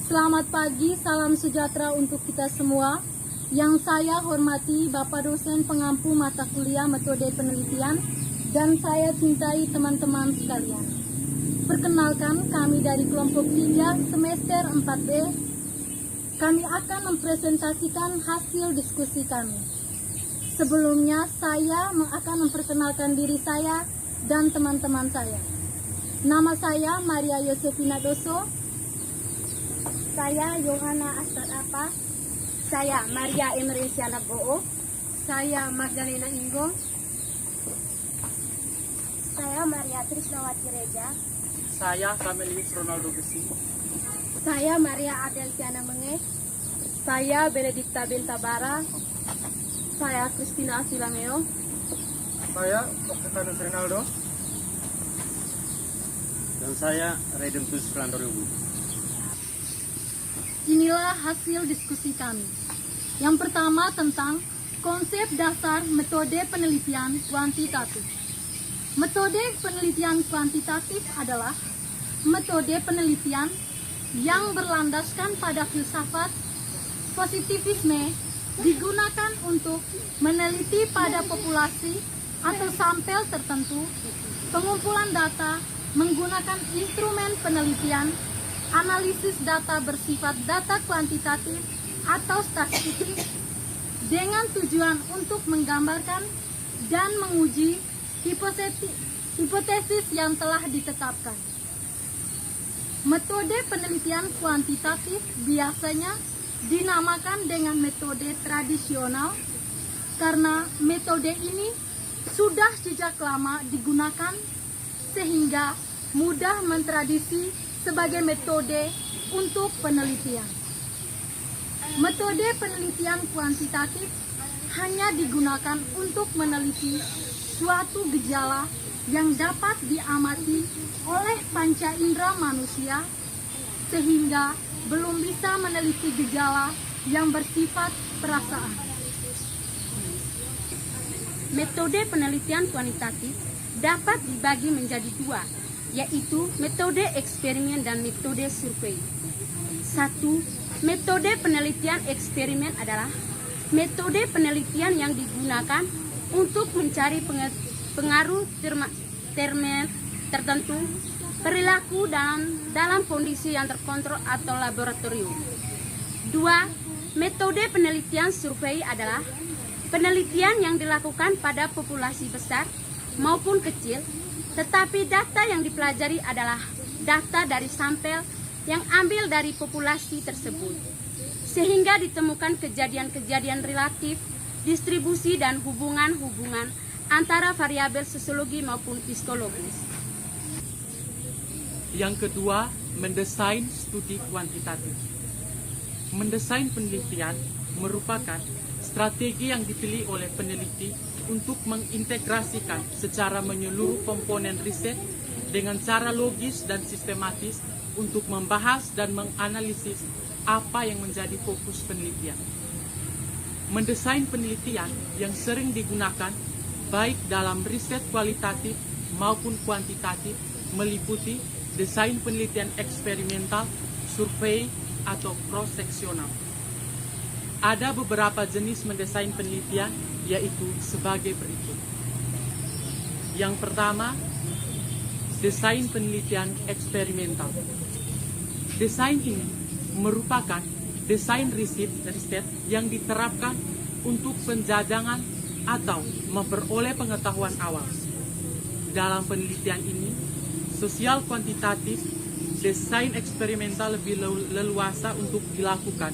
Selamat pagi, salam sejahtera untuk kita semua. Yang saya hormati Bapak dosen pengampu mata kuliah metode penelitian dan saya cintai teman-teman sekalian. Perkenalkan, kami dari kelompok 3 semester 4B. Kami akan mempresentasikan hasil diskusi kami. Sebelumnya, saya akan memperkenalkan diri saya dan teman-teman saya. Nama saya Maria Yosefina Doso. Saya Yohana Astad Apa. Saya Maria Emerensiana Boo. Saya Magdalena Inggong. Saya Maria Trisnawati Reja. Saya Kamelius Ronaldo Besi. Saya Maria Adelsiana Menge. Saya Benedikta Bentabara. Saya Kristina Asilameo. Saya Octavianus Rinaldo. Dan saya Redemptus Flandoriubu. Inilah hasil diskusi kami. Yang pertama tentang konsep dasar metode penelitian kuantitatif. Metode penelitian kuantitatif adalah metode penelitian yang berlandaskan pada filsafat positivisme, digunakan untuk meneliti pada populasi atau sampel tertentu, pengumpulan data menggunakan instrumen penelitian, analisis data bersifat data kuantitatif atau statistik dengan tujuan untuk menggambarkan dan menguji hipotesis yang telah ditetapkan. Metode penelitian kuantitatif biasanya dinamakan dengan metode tradisional karena metode ini sudah sejak lama digunakan sehingga mudah mentradisi sebagai metode untuk penelitian. Metode penelitian kuantitatif hanya digunakan untuk meneliti suatu gejala yang dapat diamati oleh panca indera manusia sehingga belum bisa meneliti gejala yang bersifat perasaan. Metode penelitian kuantitatif dapat dibagi menjadi dua, yaitu metode eksperimen dan metode survei. 1. Metode penelitian eksperimen adalah metode penelitian yang digunakan untuk mencari pengaruh tertentu perilaku dalam kondisi yang terkontrol atau laboratorium. 2. Metode penelitian survei adalah penelitian yang dilakukan pada populasi besar maupun kecil, tetapi data yang dipelajari adalah data dari sampel yang ambil dari populasi tersebut, sehingga ditemukan kejadian-kejadian relatif, distribusi dan hubungan-hubungan antara variabel sosiologi maupun psikologis. Yang kedua, mendesain studi kuantitatif. Mendesain penelitian merupakan strategi yang dipilih oleh peneliti untuk mengintegrasikan secara menyeluruh komponen riset dengan cara logis dan sistematis untuk membahas dan menganalisis apa yang menjadi fokus penelitian. Mendesain penelitian yang sering digunakan baik dalam riset kualitatif maupun kuantitatif meliputi desain penelitian eksperimental, survei, atau cross-seksional. Ada beberapa jenis mendesain penelitian, yaitu sebagai berikut. Yang pertama, desain penelitian eksperimental. Desain ini merupakan desain riset yang diterapkan untuk penjajangan atau memperoleh pengetahuan awal. Dalam penelitian ini, sosial kuantitatif, desain eksperimental lebih leluasa untuk dilakukan.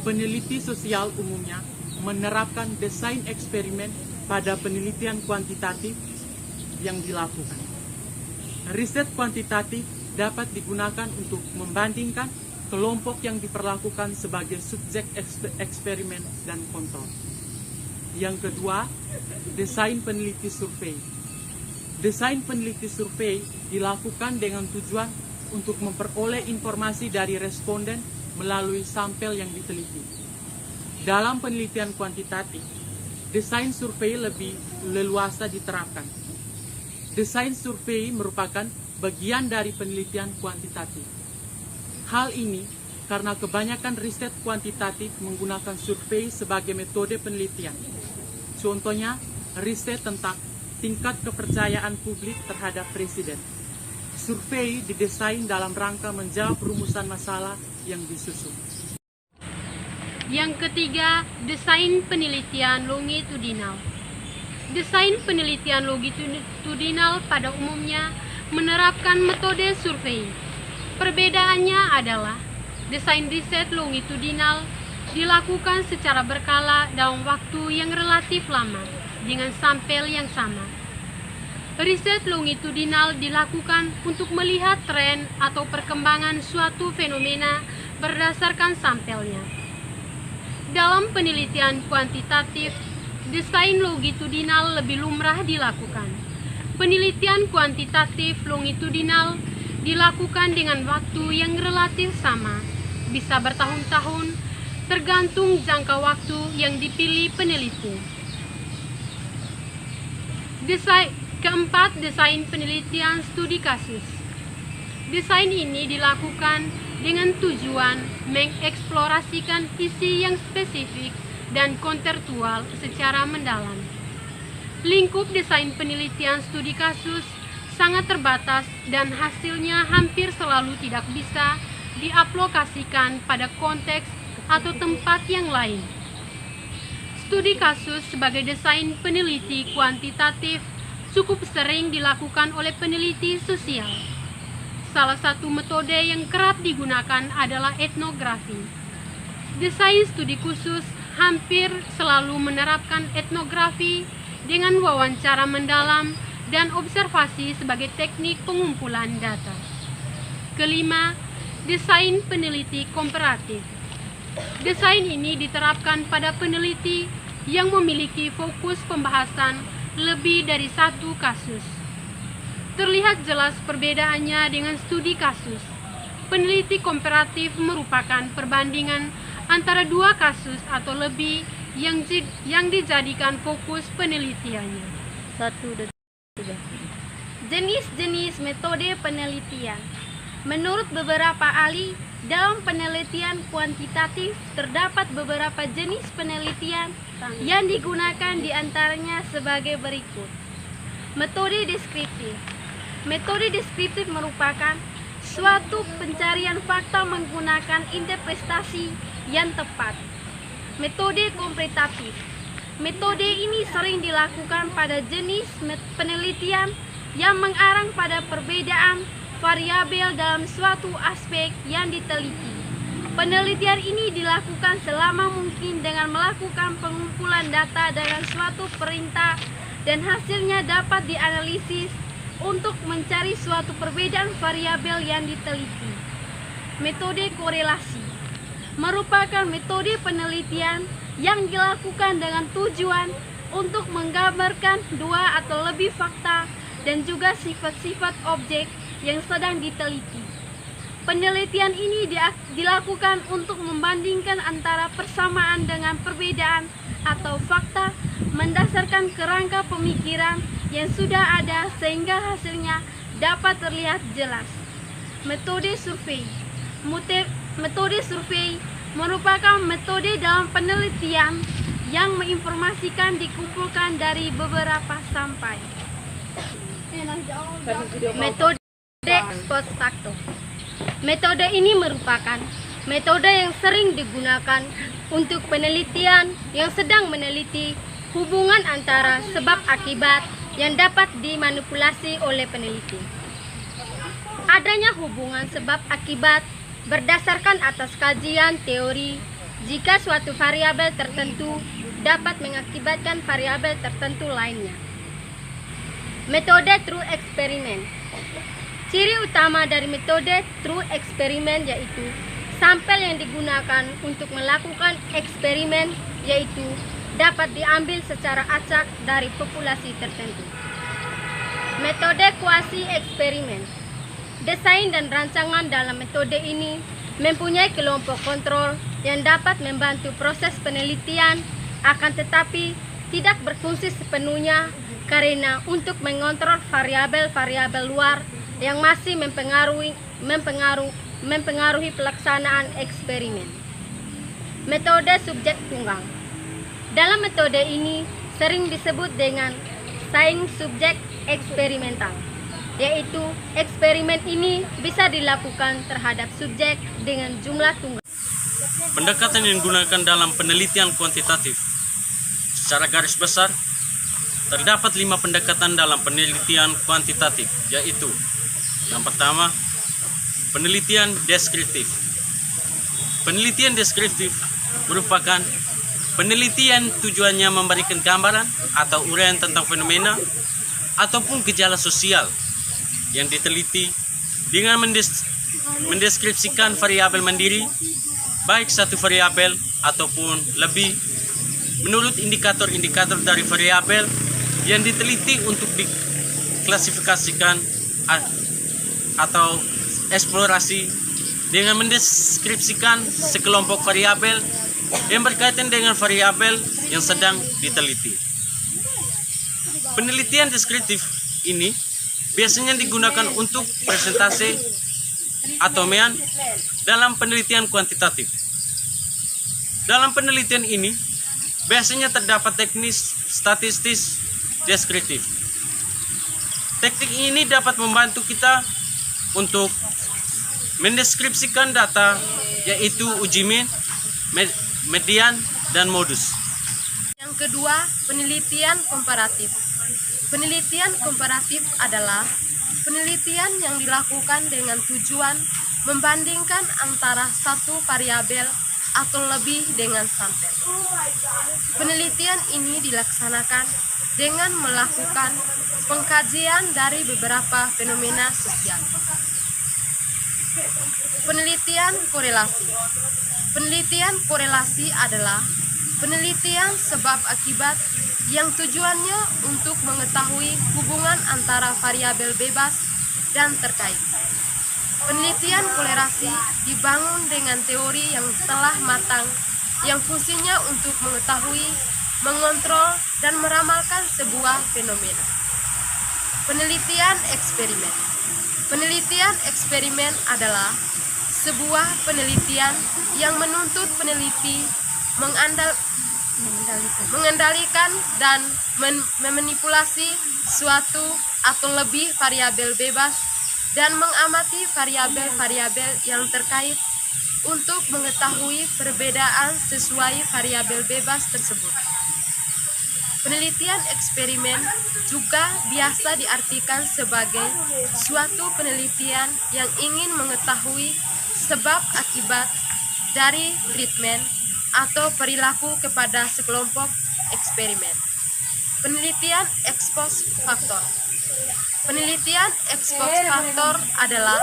Peneliti sosial umumnya menerapkan desain eksperimen pada penelitian kuantitatif yang dilakukan. Riset kuantitatif dapat digunakan untuk membandingkan kelompok yang diperlakukan sebagai subjek eksperimen dan kontrol. Yang kedua, desain peneliti survei. Desain peneliti survei dilakukan dengan tujuan untuk memperoleh informasi dari responden melalui sampel yang diteliti. Dalam penelitian kuantitatif, desain survei lebih leluasa diterapkan. Desain survei merupakan bagian dari penelitian kuantitatif. Hal ini karena kebanyakan riset kuantitatif menggunakan survei sebagai metode penelitian. Contohnya, riset tentang tingkat kepercayaan publik terhadap presiden. Survei didesain dalam rangka menjawab rumusan masalah yang disusun. Yang ketiga, desain penelitian longitudinal. Desain penelitian longitudinal pada umumnya menerapkan metode survei. Perbedaannya adalah desain riset longitudinal dilakukan secara berkala dalam waktu yang relatif lama dengan sampel yang sama. Riset longitudinal dilakukan untuk melihat tren atau perkembangan suatu fenomena berdasarkan sampelnya. Dalam penelitian kuantitatif, desain longitudinal lebih lumrah dilakukan. Penelitian kuantitatif longitudinal dilakukan dengan waktu yang relatif sama, bisa bertahun-tahun, tergantung jangka waktu yang dipilih peneliti. Keempat, desain penelitian studi kasus. Desain ini dilakukan dengan tujuan mengeksplorasikan isi yang spesifik dan kontekstual secara mendalam. Lingkup desain penelitian studi kasus sangat terbatas dan hasilnya hampir selalu tidak bisa diaplikasikan pada konteks atau tempat yang lain. Studi kasus sebagai desain peneliti kuantitatif cukup sering dilakukan oleh peneliti sosial. Salah satu metode yang kerap digunakan adalah etnografi. Desain studi khusus hampir selalu menerapkan etnografi dengan wawancara mendalam dan observasi sebagai teknik pengumpulan data. Kelima, desain peneliti komparatif. Desain ini diterapkan pada peneliti yang memiliki fokus pembahasan lebih dari satu kasus. Terlihat jelas perbedaannya dengan studi kasus. Peneliti komparatif merupakan perbandingan antara dua kasus atau lebih yang dijadikan fokus penelitiannya. Jenis-jenis metode penelitian. Menurut beberapa ahli, dalam penelitian kuantitatif terdapat beberapa jenis penelitian yang digunakan diantaranya sebagai berikut. Metode deskriptif. Metode deskriptif merupakan suatu pencarian fakta menggunakan interpretasi yang tepat. Metode komparitatif. Metode ini sering dilakukan pada jenis penelitian yang mengarah pada perbedaan variabel dalam suatu aspek yang diteliti. Penelitian ini dilakukan selama mungkin dengan melakukan pengumpulan data dengan suatu perintah dan hasilnya dapat dianalisis untuk mencari suatu perbedaan variabel yang diteliti. Metode korelasi merupakan metode penelitian yang dilakukan dengan tujuan untuk menggambarkan dua atau lebih fakta dan juga sifat-sifat objek yang sedang diteliti. Penelitian ini dilakukan untuk membandingkan antara persamaan dengan perbedaan atau fakta mendasarkan kerangka pemikiran yang sudah ada sehingga hasilnya dapat terlihat jelas. Metode survei. Metode survei merupakan metode dalam penelitian yang menginformasikan dikumpulkan dari beberapa sampel. Metode ex post facto. Metode ini merupakan metode yang sering digunakan untuk penelitian yang sedang meneliti hubungan antara sebab akibat yang dapat dimanipulasi oleh peneliti. Adanya hubungan sebab akibat berdasarkan atas kajian teori jika suatu variabel tertentu dapat mengakibatkan variabel tertentu lainnya. Metode true experiment. Ciri utama dari metode true experiment yaitu sampel yang digunakan untuk melakukan eksperimen yaitu dapat diambil secara acak dari populasi tertentu. Metode kuasi eksperimen. Desain dan rancangan dalam metode ini mempunyai kelompok kontrol yang dapat membantu proses penelitian, akan tetapi tidak berfungsi sepenuhnya karena untuk mengontrol variabel-variabel luar yang masih mempengaruhi pelaksanaan eksperimen. Metode subjek tunggal. Dalam metode ini sering disebut dengan saing subjek eksperimental, yaitu eksperimen ini bisa dilakukan terhadap subjek dengan jumlah tunggal. Pendekatan yang digunakan dalam penelitian kuantitatif. Secara garis besar, terdapat 5 pendekatan dalam penelitian kuantitatif, yaitu yang pertama, penelitian deskriptif. Penelitian deskriptif merupakan penelitian tujuannya memberikan gambaran atau uraian tentang fenomena ataupun gejala sosial yang diteliti dengan mendeskripsikan variabel mandiri, baik satu variabel ataupun lebih, menurut indikator-indikator dari variabel yang diteliti untuk diklasifikasikan atau eksplorasi dengan mendeskripsikan sekelompok variabel yang berkaitan dengan variabel yang sedang diteliti. Penelitian deskriptif ini biasanya digunakan untuk presentasi atau temuan dalam penelitian kuantitatif. Dalam penelitian ini biasanya terdapat teknis statistis deskriptif. Teknik ini dapat membantu kita untuk mendeskripsikan data, yaitu uji min, median, dan modus. Yang kedua, penelitian komparatif. Penelitian komparatif adalah penelitian yang dilakukan dengan tujuan membandingkan antara satu variabel atau lebih dengan sampel. Penelitian ini dilaksanakan dengan melakukan pengkajian dari beberapa fenomena sosial. Penelitian korelasi. Penelitian korelasi adalah penelitian sebab akibat yang tujuannya untuk mengetahui hubungan antara variabel bebas dan terkait. Penelitian korelasi dibangun dengan teori yang telah matang yang fungsinya untuk mengetahui, mengontrol, dan meramalkan sebuah fenomena. Penelitian eksperimen. Penelitian eksperimen adalah sebuah penelitian yang menuntut peneliti mengendalikan dan memanipulasi suatu atau lebih variabel bebas dan mengamati variabel-variabel yang terkait untuk mengetahui perbedaan sesuai variabel bebas tersebut. Penelitian eksperimen juga biasa diartikan sebagai suatu penelitian yang ingin mengetahui sebab akibat dari treatment atau perilaku kepada sekelompok eksperimen. Penelitian ex post factor. Penelitian ex post factor adalah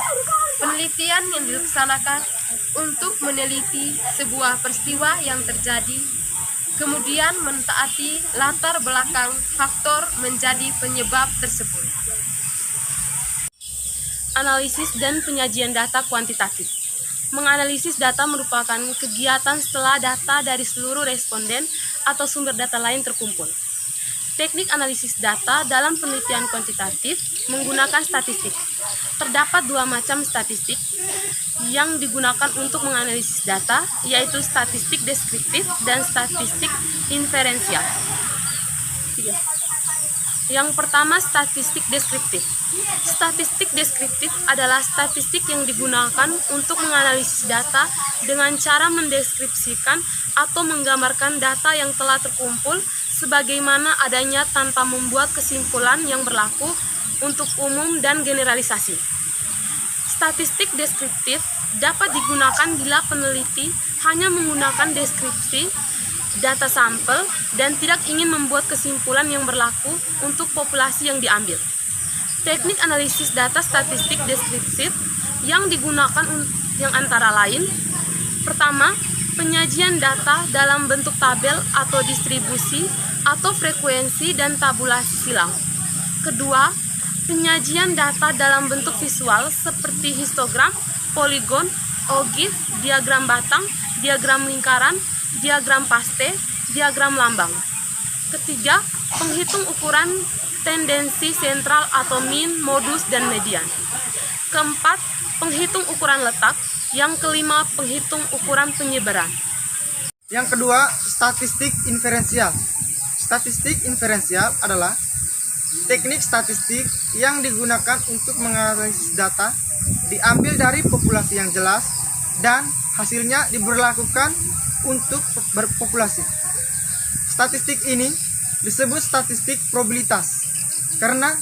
penelitian yang dilaksanakan untuk meneliti sebuah peristiwa yang terjadi, kemudian mentaati latar belakang faktor menjadi penyebab tersebut. Analisis dan penyajian data kuantitatif. Menganalisis data merupakan kegiatan setelah data dari seluruh responden atau sumber data lain terkumpul. Teknik analisis data dalam penelitian kuantitatif menggunakan statistik. Terdapat 2 macam statistik yang digunakan untuk menganalisis data, yaitu statistik deskriptif dan statistik inferensial. Yang pertama, statistik deskriptif. Statistik deskriptif adalah statistik yang digunakan untuk menganalisis data dengan cara mendeskripsikan atau menggambarkan data yang telah terkumpul sebagaimana adanya tanpa membuat kesimpulan yang berlaku untuk umum dan generalisasi. Statistik deskriptif dapat digunakan bila peneliti hanya menggunakan deskripsi data sampel dan tidak ingin membuat kesimpulan yang berlaku untuk populasi yang diambil. Teknik analisis data statistik deskriptif yang digunakan yang antara lain: pertama, penyajian data dalam bentuk tabel atau distribusi atau frekuensi dan tabulasi silang. Kedua, penyajian data dalam bentuk visual seperti histogram, poligon, OGIF, diagram batang, diagram lingkaran, diagram paste, diagram lambang. Ketiga, penghitung ukuran tendensi sentral atau mean, modus, dan median. Keempat, penghitung ukuran letak. Yang kelima, penghitung ukuran penyebaran. Yang kedua, statistik inferensial. Statistik inferensial adalah teknik statistik yang digunakan untuk menganalisis data diambil dari populasi yang jelas dan hasilnya diberlakukan untuk berpopulasi. Statistik ini disebut statistik probabilitas karena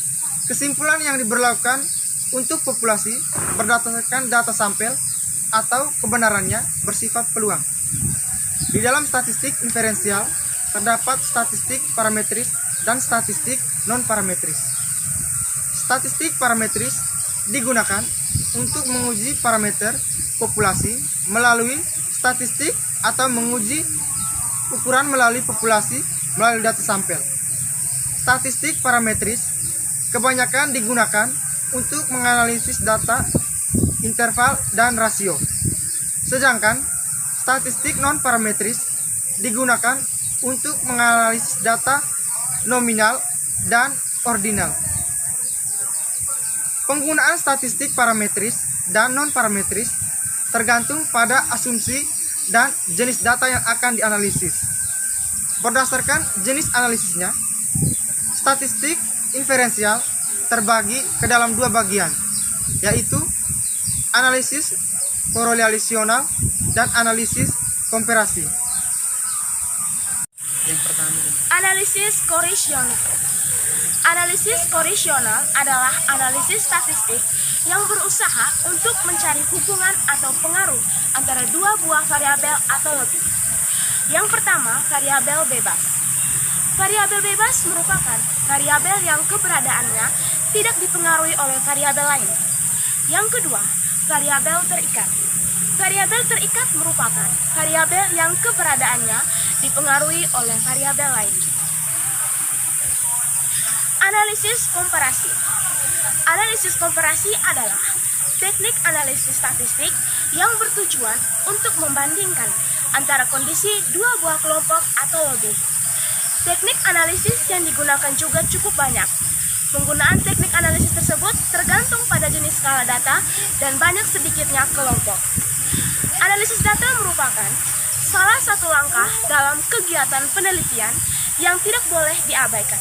kesimpulan yang diberlakukan untuk populasi berdasarkan data sampel atau kebenarannya bersifat peluang. Di dalam statistik inferensial terdapat statistik parametris dan statistik non-parametris. Statistik parametris digunakan untuk menguji parameter populasi melalui statistik atau menguji ukuran melalui populasi melalui data sampel. Statistik parametris kebanyakan digunakan untuk menganalisis data interval dan rasio. Sedangkan statistik non-parametris digunakan untuk menganalisis data nominal dan ordinal. Penggunaan statistik parametris dan non-parametris tergantung pada asumsi dan jenis data yang akan dianalisis. Berdasarkan jenis analisisnya, statistik inferensial terbagi ke dalam dua bagian, yaitu analisis korelasional dan analisis komparasi. Yang pertama, Analisis korelasional. Analisis korelasional adalah analisis statistik yang berusaha untuk mencari hubungan atau pengaruh antara dua buah variabel atau lebih. Yang pertama, variabel bebas. Variabel bebas merupakan variabel yang keberadaannya tidak dipengaruhi oleh variabel lain. Yang kedua, variabel terikat. Variabel terikat merupakan variabel yang keberadaannya dipengaruhi oleh variabel lain. Analisis komparasi. Analisis komparasi adalah teknik analisis statistik yang bertujuan untuk membandingkan antara kondisi dua buah kelompok atau lebih. Teknik analisis yang digunakan juga cukup banyak. Penggunaan teknik analisis tersebut tergantung pada jenis skala data dan banyak sedikitnya kelompok. Analisis data merupakan salah satu langkah dalam kegiatan penelitian yang tidak boleh diabaikan.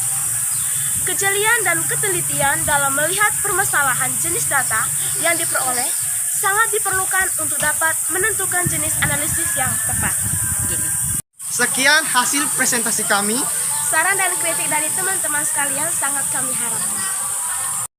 Kejelian dan ketelitian dalam melihat permasalahan jenis data yang diperoleh sangat diperlukan untuk dapat menentukan jenis analisis yang tepat. Sekian hasil presentasi kami. Saran dan kritik dari teman-teman sekalian sangat kami harapkan.